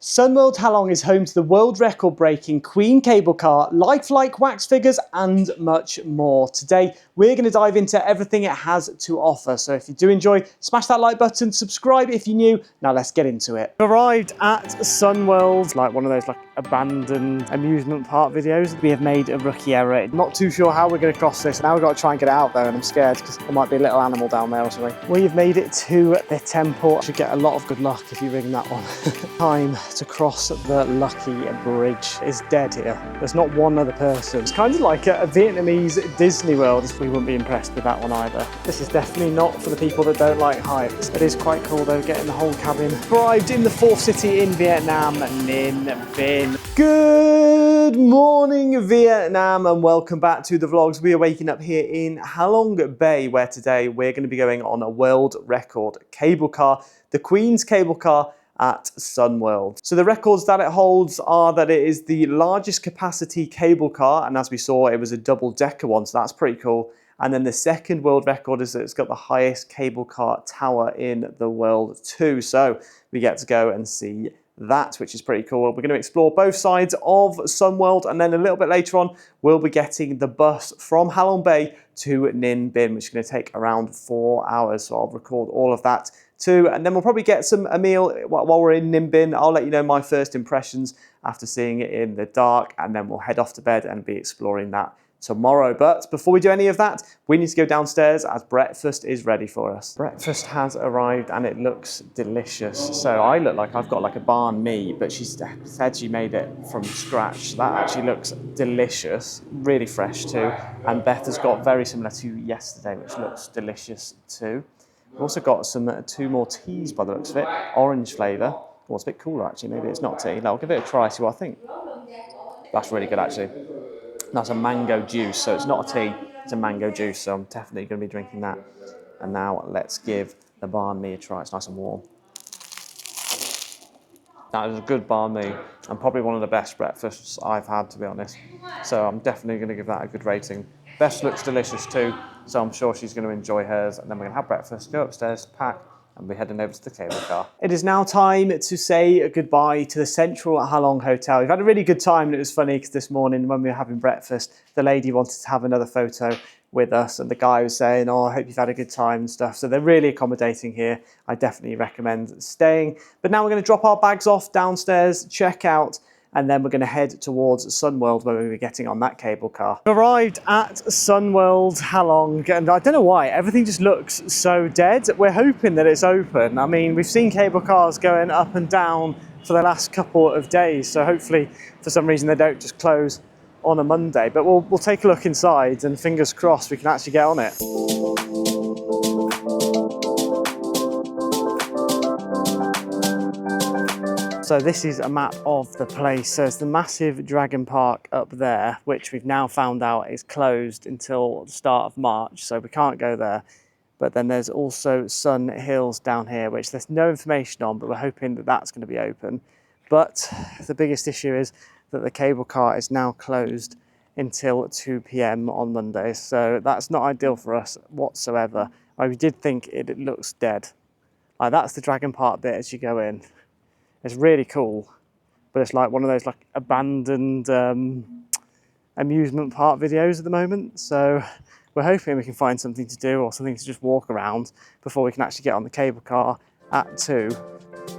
Sunworld Ha Long is home to the world record-breaking Queen cable car, lifelike wax figures and much more. Today, we're going to dive into everything it has to offer. So if you do enjoy, smash that like button, subscribe if you're new. Now let's get into it. We've arrived at Sunworld, like one of those abandoned amusement park videos. We have made a rookie error. Not too sure how we're going to cross this. Now we've got to try and get it out there and I'm scared because there might be a little animal down there or something. We've made it to the temple. Should get a lot of good luck if you ring that one. Time to cross the lucky bridge is dead here. There's not one other person. It's kind of like a Vietnamese Disney World. We wouldn't be impressed with that one either. This is definitely not for the people that don't like heights. It is quite cool though, getting the whole cabin. Arrived in the fourth city in Vietnam, Ninh Binh. Good morning Vietnam and welcome back to the vlogs. We are waking up here in Ha Long Bay where today we're going to be going on a world record cable car, the Queen's cable car at Sunworld. So the records that it holds are that it is the largest capacity cable car, and as we saw it was a double-decker one, so that's pretty cool. And then the second world record is that it's got the highest cable car tower in the world too. So we get to go and see that, which is pretty cool. We're going to explore both sides of Sunworld, and then a little bit later on we'll be getting the bus from Ha Long Bay to Ninh Binh, which is going to take around 4 hours. So I'll record all of that too, and then we'll probably get a meal while we're in Ninh Binh. I'll let you know my first impressions after seeing it in the dark, and then we'll head off to bed and be exploring that tomorrow. But before we do any of that, we need to go downstairs as breakfast is ready for us. Breakfast has arrived and it looks delicious. So I look like I've got like a banh mi, but she said she made it from scratch. That actually looks delicious, really fresh too. And Beth has got very similar to yesterday, which looks delicious too. We've also got two more teas by the looks of it, orange flavour. Well, it's a bit cooler actually, maybe it's not tea. I'll give it a try, see what I think. That's really good actually. That's a mango juice, so it's not a tea, it's a mango juice, so I'm definitely going to be drinking that. And now let's give the banh mi a try. It's nice and warm. That is a good banh mi, and probably one of the best breakfasts I've had, to be honest. So I'm definitely going to give that a good rating. Beth looks delicious too, so I'm sure she's going to enjoy hers. And then we're going to have breakfast, go upstairs, pack, and we're heading over to the cable car. It is now time to say goodbye to the Central Ha Long Hotel. We've had a really good time, and it was funny because this morning when we were having breakfast, the lady wanted to have another photo with us, and the guy was saying, oh, I hope you've had a good time and stuff. So they're really accommodating here. I definitely recommend staying. But now we're going to drop our bags off downstairs, check out, and then we're going to head towards Sunworld where we'll be getting on that cable car. We've arrived at Sunworld Ha Long, and I don't know why, everything just looks so dead. We're hoping that it's open. I mean, we've seen cable cars going up and down for the last couple of days, so hopefully for some reason they don't just close on a Monday. But we'll take a look inside and fingers crossed we can actually get on it. So this is a map of the place. So it's the massive Dragon Park up there, which we've now found out is closed until the start of March, so we can't go there. But then there's also Sun Hills down here, which there's no information on, but we're hoping that that's going to be open. But the biggest issue is that the cable car is now closed until 2 p.m. on Monday. So that's not ideal for us whatsoever. We did think it looks dead. Like that's the Dragon Park bit as you go in. It's really cool, but it's like one of those abandoned amusement park videos at the moment. So we're hoping we can find something to do or something to just walk around before we can actually get on the cable car at 2,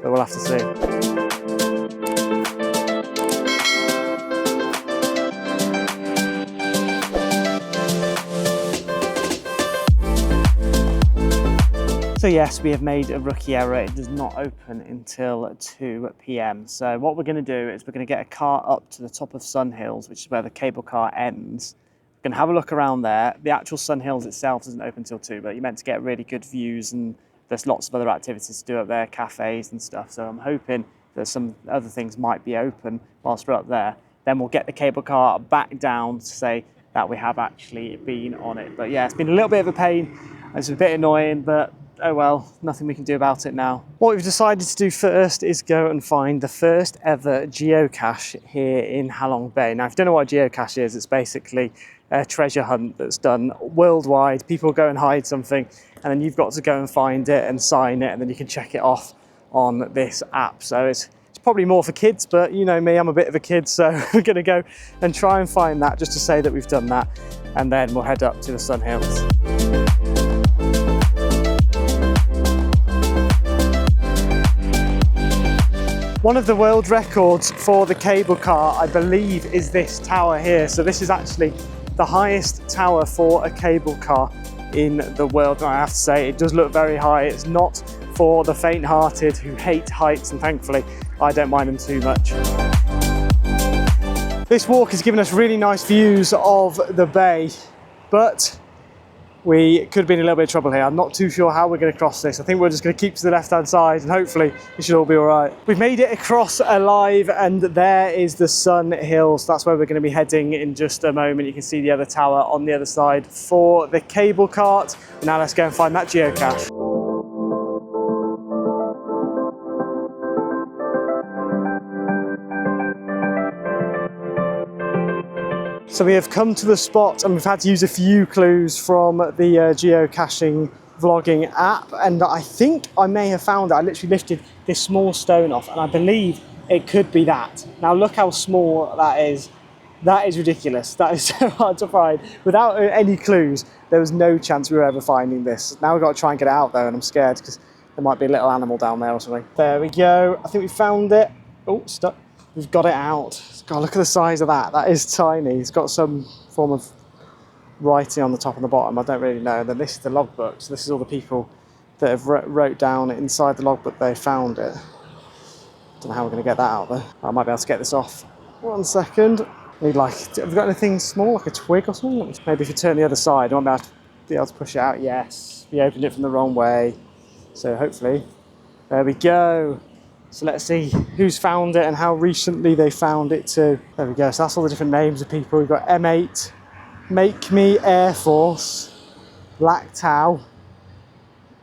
but we'll have to see. So yes, we have made a rookie error. It does not open until 2 p.m. So what we're going to do is we're going to get a car up to the top of Sun Hills, which is where the cable car ends. We're going to have a look around there. The actual Sun Hills itself doesn't open until 2, but you're meant to get really good views, and there's lots of other activities to do up there, cafes and stuff. So I'm hoping that some other things might be open whilst we're up there. Then we'll get the cable car back down to say that we have actually been on it. But yeah, it's been a little bit of a pain. It's a bit annoying, but oh well, nothing we can do about it now. What we've decided to do first is go and find the first ever geocache here in Ha Long Bay. Now, if you don't know what a geocache is, it's basically a treasure hunt that's done worldwide. People go and hide something, and then you've got to go and find it and sign it, and then you can check it off on this app. So it's probably more for kids, but you know me, I'm a bit of a kid, so we're going to go and try and find that just to say that we've done that, and then we'll head up to the Sun Hills. One of the world records for the cable car, I believe, is this tower here. So this is actually the highest tower for a cable car in the world. And I have to say, it does look very high. It's not for the faint-hearted who hate heights, and thankfully I don't mind them too much. This walk has given us really nice views of the bay, but we could be in a little bit of trouble here. I'm not too sure how we're going to cross this. I think we're just going to keep to the left-hand side and hopefully it should all be all right. We've made it across alive, and there is the Sun Hills. That's where we're going to be heading in just a moment. You can see the other tower on the other side for the cable cart. Now let's go and find that geocache. So we have come to the spot, and we've had to use a few clues from the geocaching vlogging app, and I think I may have found it. I literally lifted this small stone off, and I believe it could be that. Now look how small that is. That is ridiculous. That is so hard to find. Without any clues, there was no chance we were ever finding this. Now we've got to try and get it out though, and I'm scared because there might be a little animal down there or something. There we go. I think we found it. Oh, stuck. We've got it out. God, look at the size of that. That is tiny. It's got some form of writing on the top and the bottom. I don't really know. And then this is the logbook. So this is all the people that have wrote down inside the logbook they found it. Don't know how we're going to get that out though. I might be able to get this off. 1 second. Need like, have we got anything small, like a twig or something? Maybe if you turn the other side, I might be able to push it out. Yes. We opened it from the wrong way. So hopefully, there we go. So let's see who's found it and how recently they found it too. There we go, so that's all the different names of people. We've got M8, Make Me Air Force, Black Tau,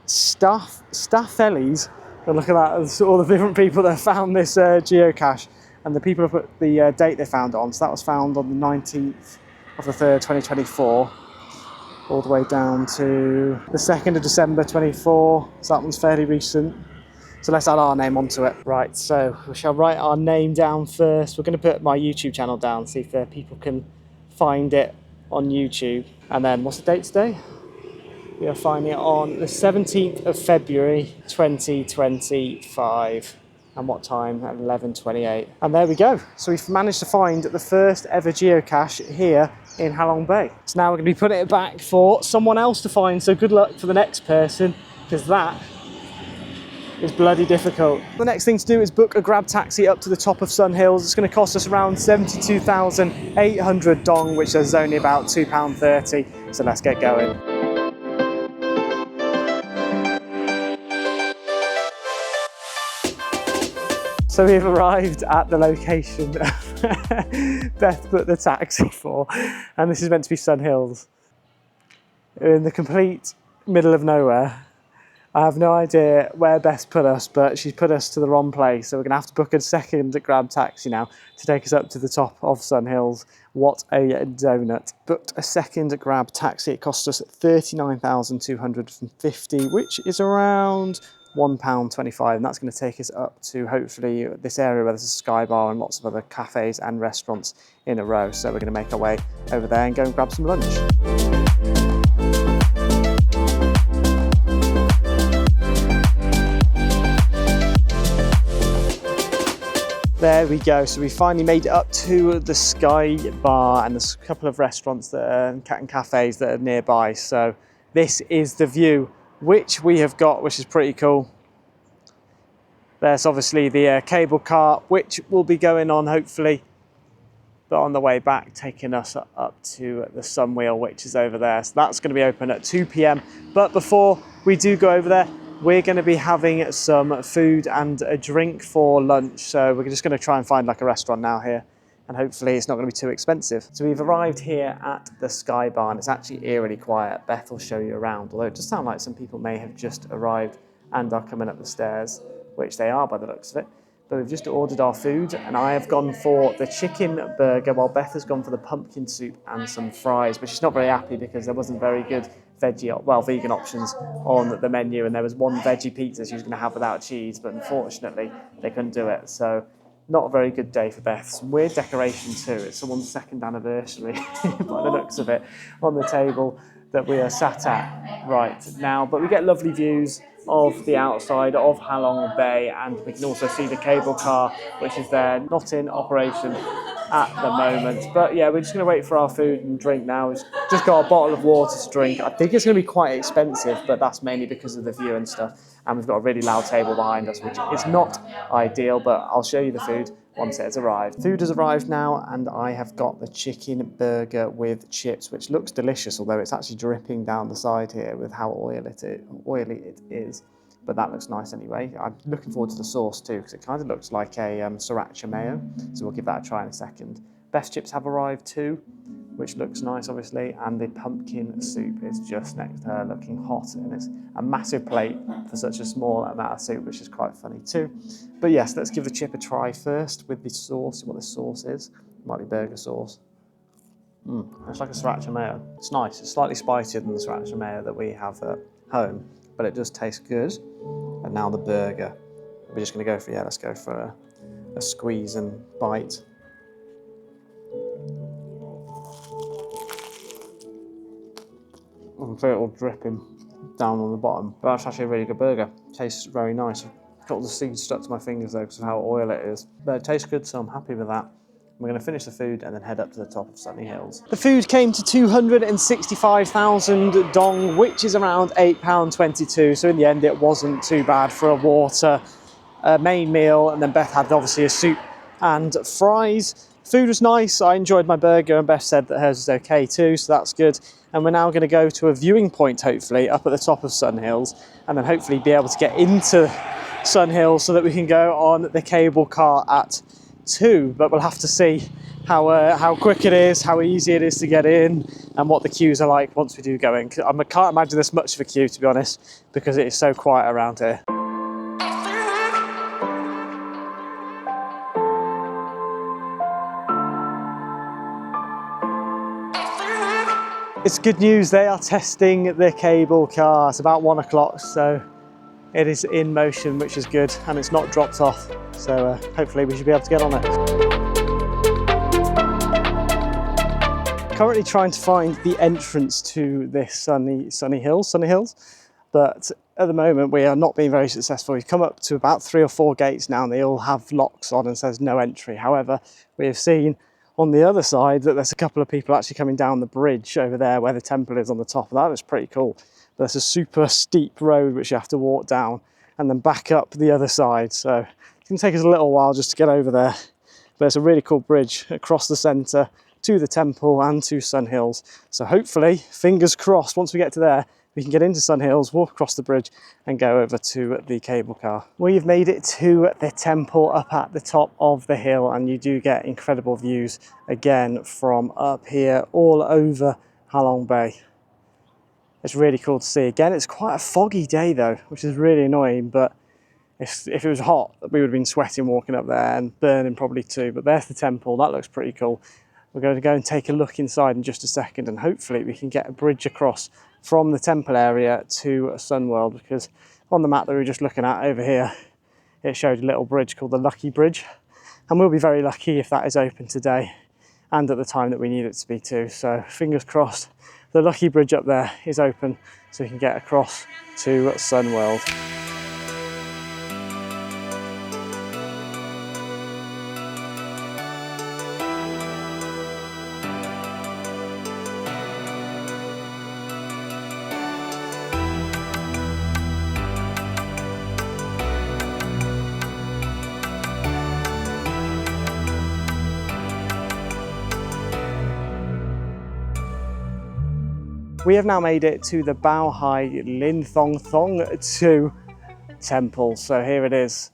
Staffellies. And look at that, there's all the different people that found this geocache. And the people have put the date they found it on. So that was found on the 19th of the 3rd, 2024. All the way down to the 2nd of December, 24. So that one's fairly recent. So let's add our name onto it. Right, so we shall write our name down first. We're going to put my YouTube channel down, see if people can find it on YouTube. And then, what's the date today? We are finding it on the 17th of February, 2025. And what time? At 11:28. And there we go. So we've managed to find the first ever geocache here in Ha Long Bay. So now we're going to be putting it back for someone else to find. So good luck for the next person, because that is bloody difficult. The next thing to do is book a grab taxi up to the top of Sun Hills. It's going to cost us around 72,800 dong, which is only about £2.30. So let's get going. So we've arrived at the location Beth put the taxi for, and this is meant to be Sun Hills. We're in the complete middle of nowhere. I have no idea where Beth put us, but she's put us to the wrong place. So we're going to have to book a second grab taxi now to take us up to the top of Sun Hills. What a donut. Booked a second grab taxi. It cost us 39,250, which is around £1.25, and that's going to take us up to hopefully this area where there's a Sky Bar and lots of other cafes and restaurants in a row. So we're going to make our way over there and go and grab some lunch. There we go, so we finally made it up to the Sky Bar, and there's a couple of restaurants that are, and cafes that are nearby. So this is the view which we have got, which is pretty cool. There's obviously the cable car, which will be going on hopefully, but on the way back taking us up to the Sunwheel, which is over there. So that's going to be open at 2 p.m. But before we do go over there, we're going to be having some food and a drink for lunch. So we're just going to try and find like a restaurant now here, and hopefully it's not going to be too expensive. So we've arrived here at the Sky Bar, and it's actually eerily quiet. Beth will show you around, although it does sound like some people may have just arrived and are coming up the stairs, which they are by the looks of it. But we've just ordered our food, and I have gone for the chicken burger while Beth has gone for the pumpkin soup and some fries, but she's not very happy because there wasn't very good vegan options on the menu, and there was one veggie pizza she was going to have without cheese, but unfortunately they couldn't do it. So not a very good day for Beth. Some weird decoration too. It's someone's second anniversary by the looks of it on the table that we are sat at right now. But we get lovely views of the outside of Ha Long Bay, and we can also see the cable car, which is there, not in operation at the moment. But yeah, we're just going to wait for our food and drink now. We've just got a bottle of water to drink. I think it's going to be quite expensive, but that's mainly because of the view and stuff. And we've got a really loud table behind us, which is not ideal, but I'll show you the food once it has arrived. Food has arrived now, and I have got the chicken burger with chips, which looks delicious, although it's actually dripping down the side here with how oily it is. But that looks nice anyway. I'm looking forward to the sauce too, because it kind of looks like a sriracha mayo, so we'll give that a try in a second. Best chips have arrived too, which looks nice obviously, and the pumpkin soup is just next to her looking hot, and it's a massive plate for such a small amount of soup, which is quite funny too. But yes, let's give the chip a try first with the sauce, what this sauce is. It might be burger sauce. It's like a sriracha mayo. It's nice, it's slightly spicier than the sriracha mayo that we have at home, but it does taste good. And now the burger. We're just gonna go for, let's go for a squeeze and bite. I can feel it all dripping down on the bottom, but that's actually a really good burger. Tastes very nice. I've got all the seeds stuck to my fingers though because of how oily it is, but it tastes good, so I'm happy with that. We're going to finish the food and then head up to the top of Sunny Hills. The food came to 265,000 dong, which is around £8.22. So in the end, it wasn't too bad for a water main meal, and then Beth had obviously a soup and fries. Food was nice. I enjoyed my burger, and Beth said that hers was okay too, so that's good. And we're now going to go to a viewing point, hopefully, up at the top of Sun Hills, and then hopefully be able to get into Sun Hills so that we can go on the cable car at 2, but we'll have to see how quick it is, how easy it is to get in, and what the queues are like once we do go in. I can't imagine there's much of a queue, to be honest, because it is so quiet around here. It's good news, they are testing the cable car. It's about 1 o'clock, so it is in motion, which is good, and it's not dropped off. So hopefully we should be able to get on it. Currently trying to find the entrance to this Sunny Hills, but at the moment we are not being very successful. We've come up to about 3 or 4 gates now, and they all have locks on and says no entry. However, we have seen on the other side that there's a couple of people actually coming down the bridge over there where the temple is on the top. That is pretty cool. But there's a super steep road which you have to walk down and then back up the other side. So it's going to take us a little while just to get over there. But it's a really cool bridge across the centre to the temple and to Sun Hills. So hopefully, fingers crossed, once we get to there, we can get into Sun Hills, walk across the bridge and go over to the cable car. We've made it to the temple up at the top of the hill, and you do get incredible views again from up here all over Ha Long Bay. It's really cool to see. Again, it's quite a foggy day though, which is really annoying, but if it was hot, we would have been sweating walking up there and burning probably too. But there's the temple, that looks pretty cool. We're going to go and take a look inside in just a second, and hopefully we can get a bridge across from the temple area to Sunworld, because on the map that we were just looking at over here, it showed a little bridge called the Lucky Bridge, and we'll be very lucky if that is open today and at the time that we need it to be too. So fingers crossed the Lucky Bridge up there is open so we can get across to Sunworld. We have now made it to the Bao Hai Lin Thong Thong 2 temple. So here it is,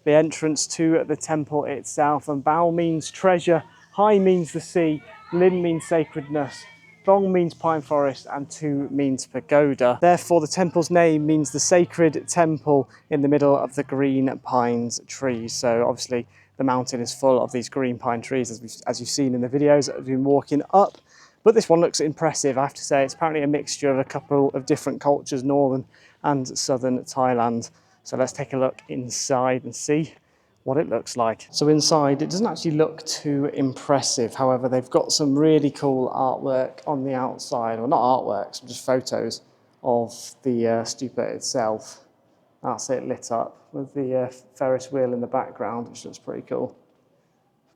the entrance to the temple itself. And Bao means treasure, Hai means the sea, Lin means sacredness, Thong means pine forest, and 2 means pagoda. Therefore, the temple's name means the sacred temple in the middle of the green pines trees. So obviously the mountain is full of these green pine trees, as you've seen in the videos that have been walking up. But this one looks impressive, I have to say. It's apparently a mixture of a couple of different cultures, northern and southern Thailand. So let's take a look inside and see what it looks like. So inside, it doesn't actually look too impressive. However, they've got some really cool artwork on the outside. Well, not artworks, but just photos of the stupa itself. That's it lit up with the Ferris wheel in the background, which looks pretty cool.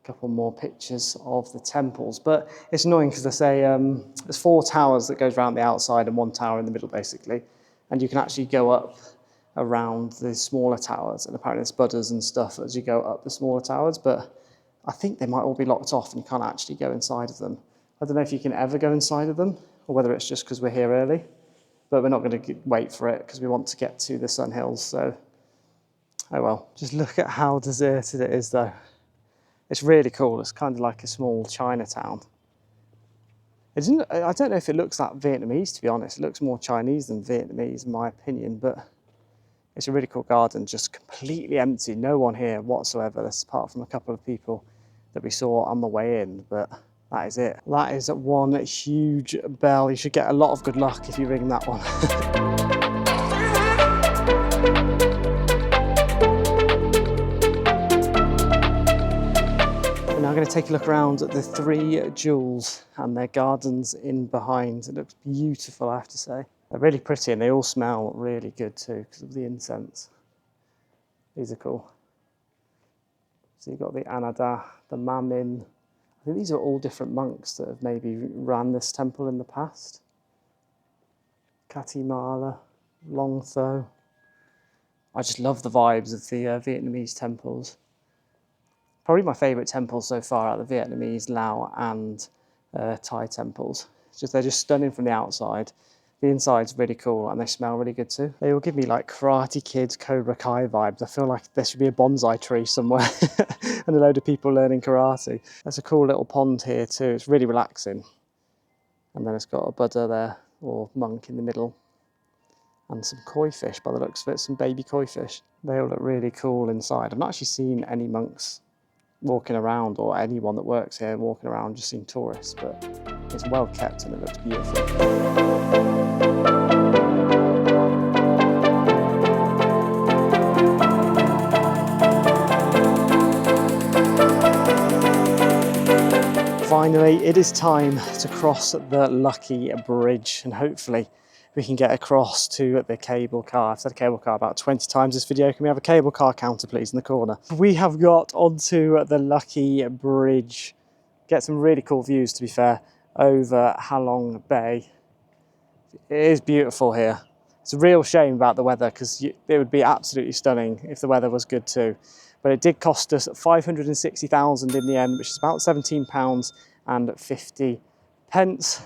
A couple more pictures of the temples, but it's annoying because they say there's 4 towers that goes around the outside and 1 tower in the middle, basically. And you can actually go up around the smaller towers, and apparently there's budders and stuff as you go up the smaller towers, but I think they might all be locked off and you can't actually go inside of them. I don't know if you can ever go inside of them or whether it's just because we're here early, but we're not going to wait for it because we want to get to the Sun Hills, so oh well. Just look at how deserted it is though. It's really cool. It's kind of like a small Chinatown. I don't know if it looks that Vietnamese, to be honest. It looks more Chinese than Vietnamese in my opinion, but it's a really cool garden, just completely empty. No one here whatsoever, that's apart from a couple of people that we saw on the way in, but that is it. That is one huge bell. You should get a lot of good luck if you ring that one. We're now going to take a look around at the 3 jewels and their gardens in behind. It looks beautiful, I have to say. They're really pretty and they all smell really good too because of the incense. These are cool. So you've got the Anada, the Mamin. I think these are all different monks that have maybe ran this temple in the past. Katimala, Long Tho. I just love the vibes of the Vietnamese temples. Probably my favourite temples so far are the Vietnamese, Lao and Thai temples. They're just stunning from the outside. The inside's really cool and they smell really good too. They all give me like Karate Kid, Cobra Kai vibes. I feel like there should be a bonsai tree somewhere and a load of people learning karate. There's a cool little pond here too. It's really relaxing. And then it's got a Buddha there, or monk in the middle. And some koi fish by the looks of it, some baby koi fish. They all look really cool inside. I've not actually seen any monks walking around or anyone that works here walking around, just seen tourists, but it's well kept and it looks beautiful. Finally, it is time to cross the Lucky Bridge and hopefully we can get across to the cable car. I've said cable car about 20 times this video. Can we have a cable car counter, please, in the corner? We have got onto the Lucky Bridge. Get some really cool views, to be fair, over Ha Long Bay. It is beautiful here. It's a real shame about the weather because it would be absolutely stunning if the weather was good too. But it did cost us 560,000 in the end, which is about £17.50.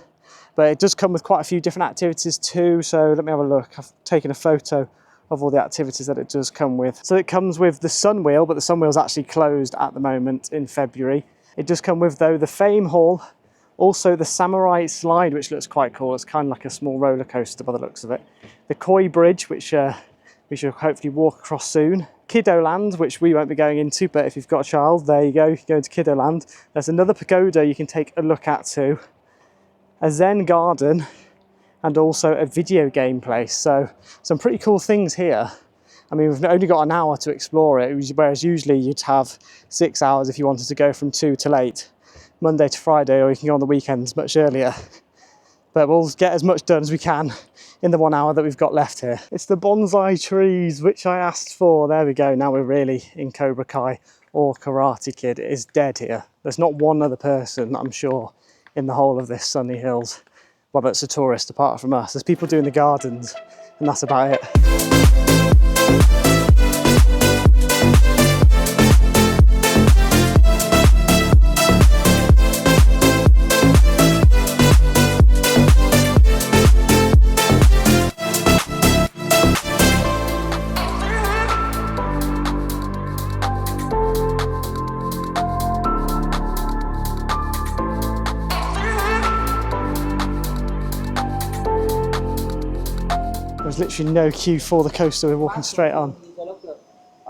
But it does come with quite a few different activities too, so let me have a look. I've taken a photo of all the activities that it does come with. So it comes with the Sunwheel, but the Sunwheel's actually closed at the moment in February. It does come with, though, the Fame Hall, also the Samurai Slide, which looks quite cool. It's kind of like a small roller coaster by the looks of it. The Koi Bridge, which we should hopefully walk across soon. Kiddo Land, which we won't be going into, but if you've got a child, there you go, you can go into Kiddo Land. There's another pagoda you can take a look at too. A Zen garden, and also a video game place. So some pretty cool things here. I mean, we've only got an hour to explore it, whereas usually you'd have 6 hours if you wanted to go from 2 till 8, Monday to Friday, or you can go on the weekends much earlier. But we'll get as much done as we can in the 1 hour that we've got left here. It's the bonsai trees, which I asked for. There we go, now we're really in Cobra Kai or Karate Kid. It is dead here. There's not one other person, I'm sure, in the whole of this sunny hills, well, that's a tourist apart from us. There's people doing the gardens and that's about it. There's literally no queue for the coaster, we're walking straight on.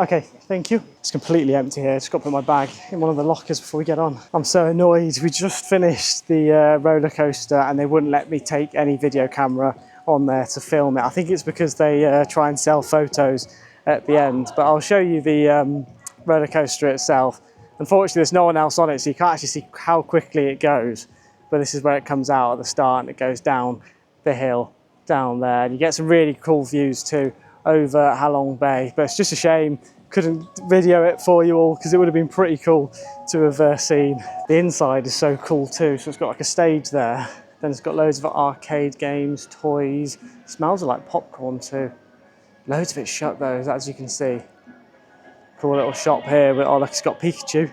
Okay, thank you. It's completely empty here. Just got to put my bag in one of the lockers before we get on. I'm so annoyed. We just finished the roller coaster and they wouldn't let me take any video camera on there to film it. I think it's because they try and sell photos at the end, but I'll show you the roller coaster itself. Unfortunately, there's no one else on it, so you can't actually see how quickly it goes. But this is where it comes out at the start and it goes down the hill down there. And you get some really cool views too over Ha Long Bay, but it's just a shame couldn't video it for you all because it would have been pretty cool to have seen. The inside is so cool too, so it's got like a stage there, then it's got loads of arcade games, toys, it smells like popcorn too. Loads of it shut though, as you can see. Cool little shop here, but oh look, it's got Pikachu.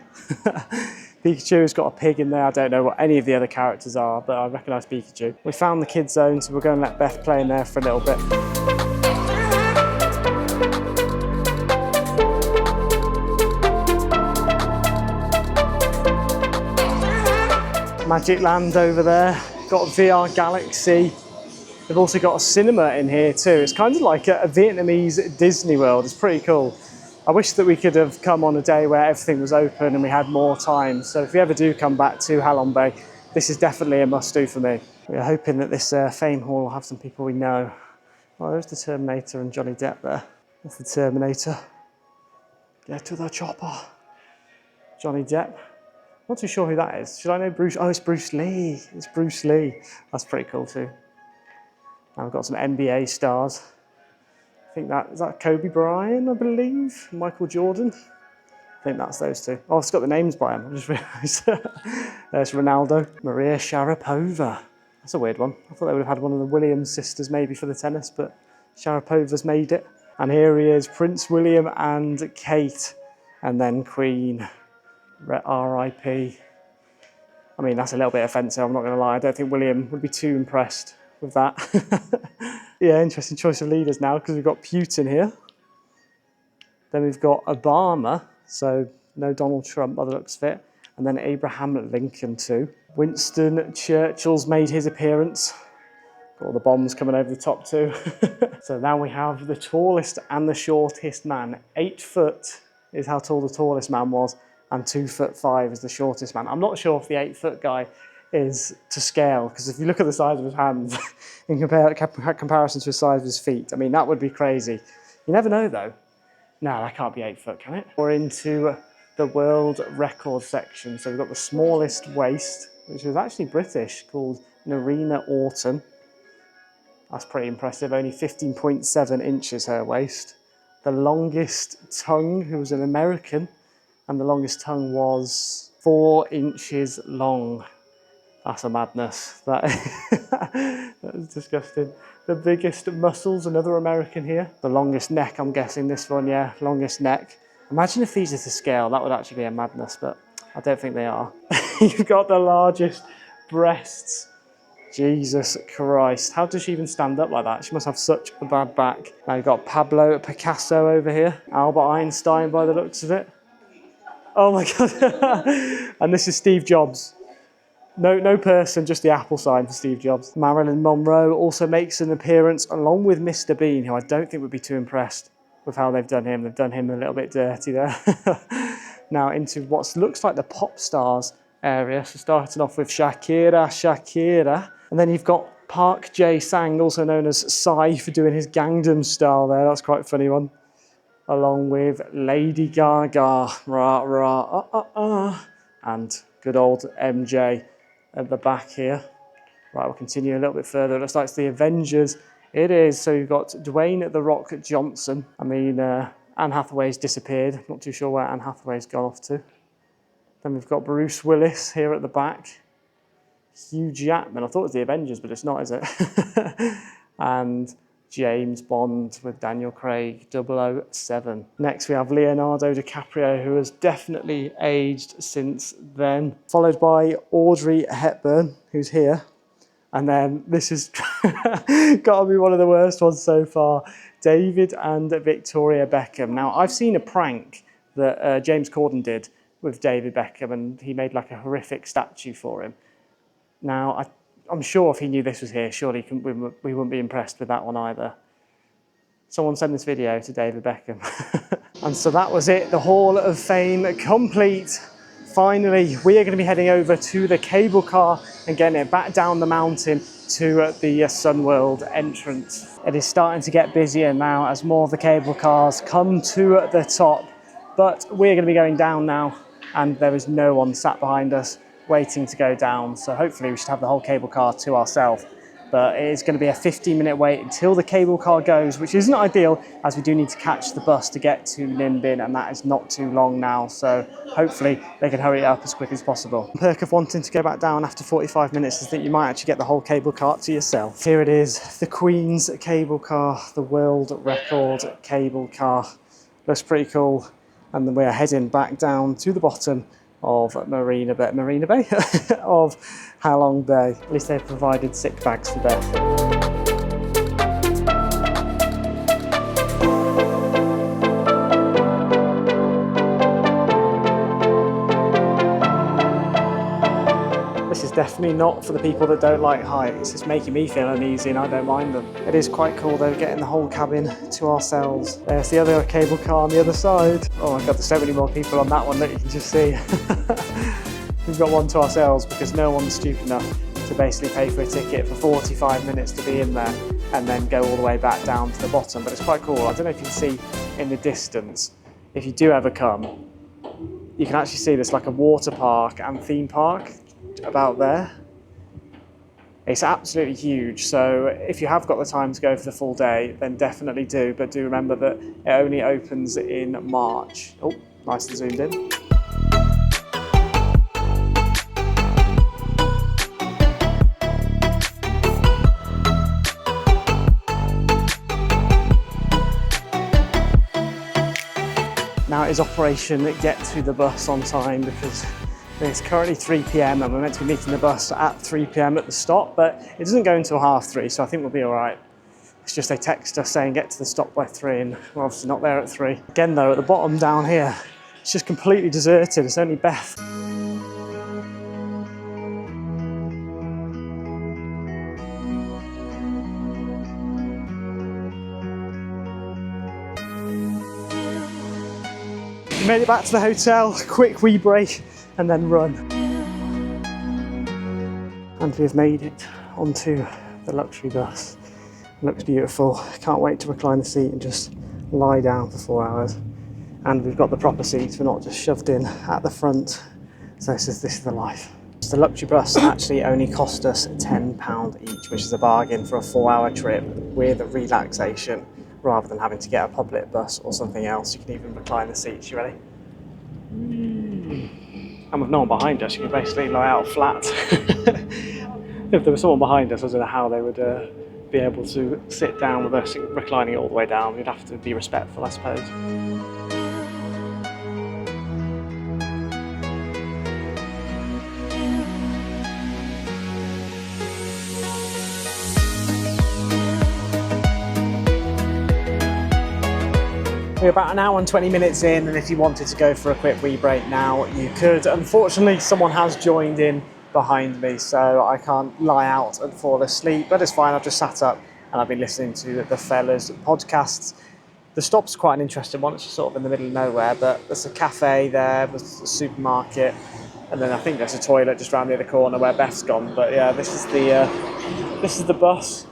Pikachu's got a pig in there. I don't know what any of the other characters are, but I recognise Pikachu. We found the kids zone, so we're going to let Beth play in there for a little bit. Magic Land over there, got VR Galaxy. They've also got a cinema in here too. It's kind of like a Vietnamese Disney World. It's pretty cool. I wish that we could have come on a day where everything was open and we had more time. So if we ever do come back to Ha Long Bay, this is definitely a must-do for me. We're hoping that this Fame Hall will have some people we know. Oh, there's the Terminator and Johnny Depp there. That's the Terminator. Get to the chopper. Johnny Depp. Not too sure who that is. Should I know Bruce? Oh, it's Bruce Lee. It's Bruce Lee. That's pretty cool too. And we've got some NBA stars. I think is that Kobe Bryant, I believe? Michael Jordan? I think that's those two. Oh, it's got the names by him, I just realised. There's Ronaldo. Maria Sharapova. That's a weird one. I thought they would have had one of the Williams sisters maybe for the tennis, but Sharapova's made it. And here he is, Prince William and Kate, and then Queen. R.I.P. I mean, that's a little bit offensive, I'm not going to lie. I don't think William would be too impressed with that. Yeah, interesting choice of leaders now because we've got Putin here. Then we've got Obama, so no Donald Trump by the looks of it. And then Abraham Lincoln too. Winston Churchill's made his appearance. Got all the bombs coming over the top too. So now we have the tallest and the shortest man. 8 foot is how tall the tallest man was, and 2'5" is the shortest man. I'm not sure if the 8 foot guy is to scale, because if you look at the size of his hands in comparison to the size of his feet, I mean, that would be crazy. You never know though. No, that can't be 8 foot, can it? We're into the world record section. So we've got the smallest waist, which is actually British, called Narina Orton. That's pretty impressive, only 15.7 inches her waist. The longest tongue, who was an American, and the longest tongue was 4 inches long. That's a madness. That is disgusting. The biggest muscles, another American here. The longest neck, I'm guessing this one, yeah, longest neck. Imagine if these are to scale, that would actually be a madness, but I don't think they are. You've got the largest breasts. Jesus Christ. How does she even stand up like that? She must have such a bad back. Now you've got Pablo Picasso over here. Albert Einstein by the looks of it. Oh my God. And this is Steve Jobs. No person, just the Apple sign for Steve Jobs. Marilyn Monroe also makes an appearance along with Mr. Bean, who I don't think would be too impressed with how they've done him. They've done him a little bit dirty there. Now into what looks like the pop stars area. So starting off with Shakira. And then you've got Park Jae-sang, also known as Psy, for doing his Gangnam Style there. That's quite a funny one. Along with Lady Gaga, and good old MJ at the back here. Right, we'll continue a little bit further. It looks like it's the Avengers. It is. So you've got Dwayne "The Rock" Johnson. I mean, Anne Hathaway's disappeared. Not too sure where Anne Hathaway's gone off to. Then we've got Bruce Willis here at the back. Hugh Jackman. I thought it was the Avengers, but it's not, is it? And James Bond with Daniel Craig, 007. Next we have Leonardo DiCaprio, who has definitely aged since then. Followed by Audrey Hepburn, who's here. And then this has got to be one of the worst ones so far. David and Victoria Beckham. Now, I've seen a prank that James Corden did with David Beckham, and he made like a horrific statue for him. Now, I'm sure if he knew this was here, surely we wouldn't be impressed with that one either. Someone send this video to David Beckham. And so that was it, the Hall of Fame complete. Finally, we are going to be heading over to the cable car and getting it back down the mountain to the Sunworld entrance. It is starting to get busier now as more of the cable cars come to the top, but we're going to be going down now and there is no one sat behind us waiting to go down. So hopefully we should have the whole cable car to ourselves. But it is going to be a 15-minute wait until the cable car goes, which isn't ideal as we do need to catch the bus to get to Ninh Bình, and that is not too long now. So hopefully they can hurry it up as quick as possible. The perk of wanting to go back down after 45 minutes is that you might actually get the whole cable car to yourself. Here it is, the Queen's cable car, the world record cable car. Looks pretty cool. And then we're heading back down to the bottom of Marina Bay of Ha Long Bay. At least they've provided sick bags for Beth. This is definitely not for the people that don't like heights. It's making me feel uneasy and I don't mind them. It is quite cool though, getting the whole cabin to ourselves. There's the other cable car on the other side. Oh my god, there's so many more people on that one that you can just see. We've got one to ourselves because no one's stupid enough to basically pay for a ticket for 45 minutes to be in there and then go all the way back down to the bottom. But it's quite cool. I don't know if you can see in the distance, if you do ever come, you can actually see there's like a water park and theme park about there. It's absolutely huge, so if you have got the time to go for the full day, then definitely do, but do remember that it only opens in March. Oh, nice and zoomed in. Now it is Operation Get to the Bus on time because it's currently 3 p.m. and we're meant to be meeting the bus at 3 p.m. at the stop, but it doesn't go until 3:30, so I think we'll be all right. It's just they text us saying get to the stop by 3 and we're obviously not there at 3. Again though, at the bottom down here, it's just completely deserted. It's only Beth. We made it back to the hotel, quick wee break, and then run. And we've made it onto the luxury bus. It looks beautiful. Can't wait to recline the seat and just lie down for 4 hours. And we've got the proper seats, we're not just shoved in at the front. So this is the life. The luxury bus actually only cost us £10 each, which is a bargain for a 4-hour trip with relaxation, rather than having to get a public bus or something else. You can even recline the seats. You ready? And with no one behind us, you can basically lie out flat. If there was someone behind us, I don't know how they would be able to sit down with us reclining it all the way down. You'd have to be respectful, I suppose. We're about 1 hour and 20 minutes in, and if you wanted to go for a quick wee break now, you could. Unfortunately, someone has joined in behind me, so I can't lie out and fall asleep, but it's fine. I've just sat up and I've been listening to the fellas' podcasts. The stop's quite an interesting one. It's just sort of in the middle of nowhere, but there's a cafe there, there's a supermarket, and then I think there's a toilet just around the other corner where Beth's gone. But yeah, this is the bus.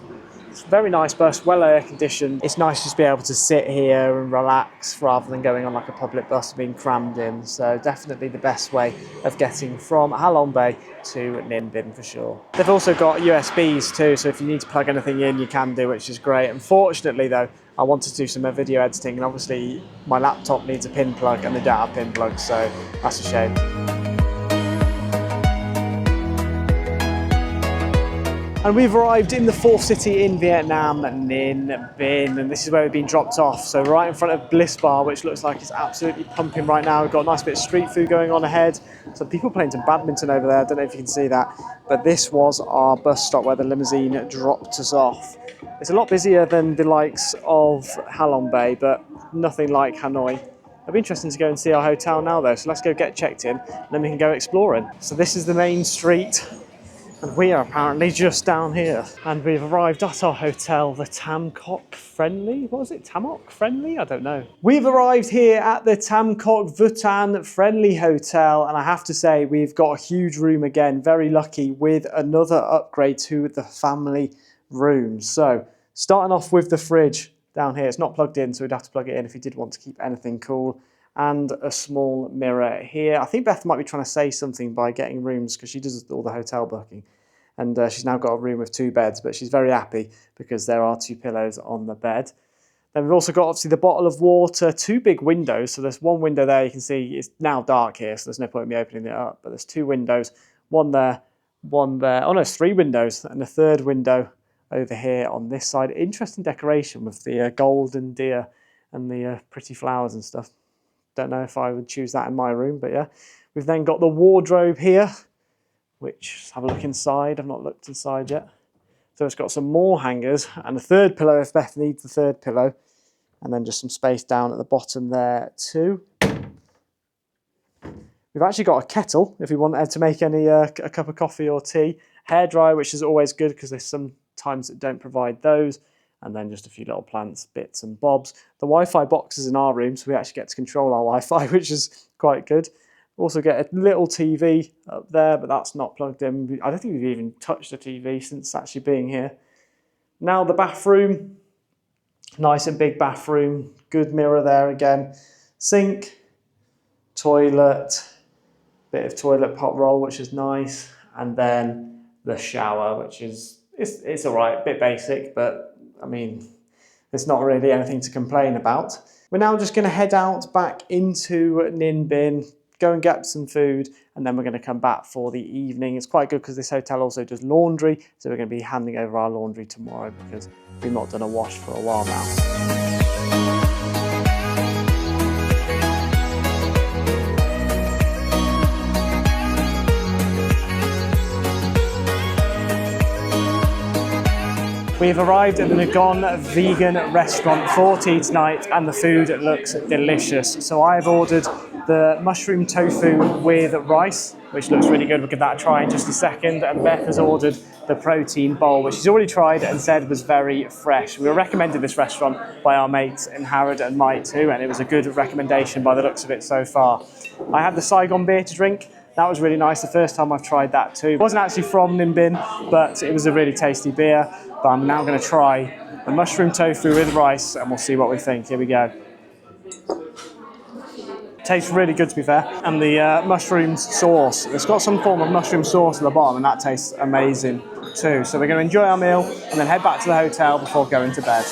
It's a very nice bus, well air conditioned. It's nice just to be able to sit here and relax rather than going on like a public bus and being crammed in. So definitely the best way of getting from Ha Long Bay to Ninh Bình for sure. They've also got USBs too, so if you need to plug anything in, you can do, which is great. Unfortunately though, I wanted to do some video editing, and obviously my laptop needs a pin plug and they don't have pin plugs, so that's a shame. And we've arrived in the fourth city in Vietnam, Ninh Bình, and this is where we've been dropped off. So right in front of Bliss Bar, which looks like it's absolutely pumping right now. We've got a nice bit of street food going on ahead. Some people playing some badminton over there. I don't know if you can see that, but this was our bus stop where the limousine dropped us off. It's a lot busier than the likes of Ha Long Bay, but nothing like Hanoi. It'll be interesting to go and see our hotel now though, so let's go get checked in and then we can go exploring. So this is the main street. And we are apparently just down here. And we've arrived at our hotel, the Tamcoc Friendly. What was it? Tamcoc Friendly? I don't know. We've arrived here at the Tamcoc Vuthanh Friendly Hotel. And I have to say, we've got a huge room again. Very lucky with another upgrade to the family room. So starting off with the fridge down here. It's not plugged in, so we'd have to plug it in if you did want to keep anything cool. And a small mirror here. I think Beth might be trying to say something by getting rooms because she does all the hotel booking. And she's now got a room with 2 beds, but she's very happy because there are 2 pillows on the bed. Then we've also got obviously the bottle of water, 2 big windows. So there's one window there, you can see it's now dark here, so there's no point in me opening it up. But there's 2 windows, one there, one there. Oh no, it's 3 windows and a 3rd window over here on this side. Interesting decoration with the golden deer and the pretty flowers and stuff. Don't know if I would choose that in my room, but yeah. We've then got the wardrobe here, which, let's have a look inside. I've not looked inside yet. So it's got some more hangers and a 3rd pillow if Beth needs the 3rd pillow. And then just some space down at the bottom there too. We've actually got a kettle if we wanted to make any a cup of coffee or tea. Hairdryer, which is always good because there's some times that don't provide those. And then just a few little plants, bits and bobs. The Wi-Fi box is in our room, so we actually get to control our Wi-Fi, which is quite good. Also get a little TV up there, but that's not plugged in. I don't think we've even touched a TV since actually being here. Now the bathroom, nice and big bathroom, good mirror there again. Sink, toilet, bit of toilet pot roll, which is nice. And then the shower, which is, it's all right, a bit basic, but I mean, there's not really anything to complain about. We're now just gonna head out back into Ninh Binh, go and get some food, and then we're going to come back for the evening. It's quite good because this hotel also does laundry, so we're going to be handing over our laundry tomorrow because we've not done a wash for a while now. We've arrived at the Ngon Vegan Restaurant for tea tonight and the food looks delicious. So I've ordered the mushroom tofu with rice, which looks really good. We'll give that a try in just a second. And Beth has ordered the protein bowl, which she's already tried and said was very fresh. We were recommended this restaurant by our mates in Harrod and Mike too, and it was a good recommendation by the looks of it so far. I had the Saigon beer to drink. That was really nice, the first time I've tried that too. It wasn't actually from Ninh Binh, but it was a really tasty beer. But I'm now going to try the mushroom tofu with rice and we'll see what we think. Here we go. Tastes really good to be fair. And the mushroom sauce, it's got some form of mushroom sauce at the bottom and that tastes amazing too. So we're going to enjoy our meal and then head back to the hotel before going to bed.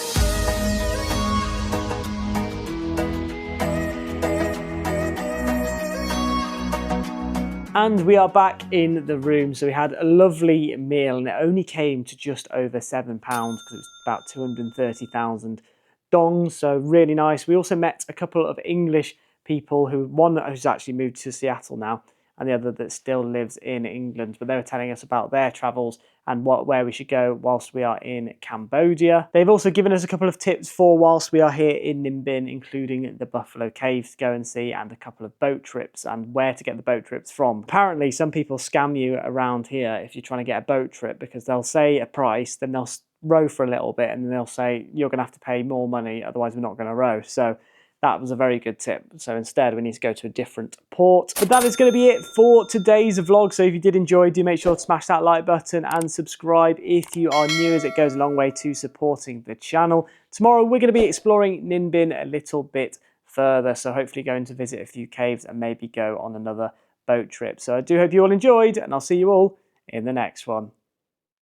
And we are back in the room. So we had a lovely meal and it only came to just over £7 because it was about 230,000 dongs. So really nice. We also met a couple of English people one who's actually moved to Seattle now and the other that still lives in England, but they were telling us about their travels and where we should go whilst we are in Cambodia. They've also given us a couple of tips for whilst we are here in Ninh Binh, including the Buffalo Caves to go and see and a couple of boat trips and where to get the boat trips from. Apparently some people scam you around here if you're trying to get a boat trip because they'll say a price, then they'll row for a little bit and then they'll say you're going to have to pay more money, otherwise we're not going to row. So that was a very good tip. So instead, we need to go to a different port. But that is going to be it for today's vlog. So if you did enjoy, do make sure to smash that like button and subscribe if you are new, as it goes a long way to supporting the channel. Tomorrow, we're going to be exploring Ninh Binh a little bit further. So hopefully going to visit a few caves and maybe go on another boat trip. So I do hope you all enjoyed and I'll see you all in the next one.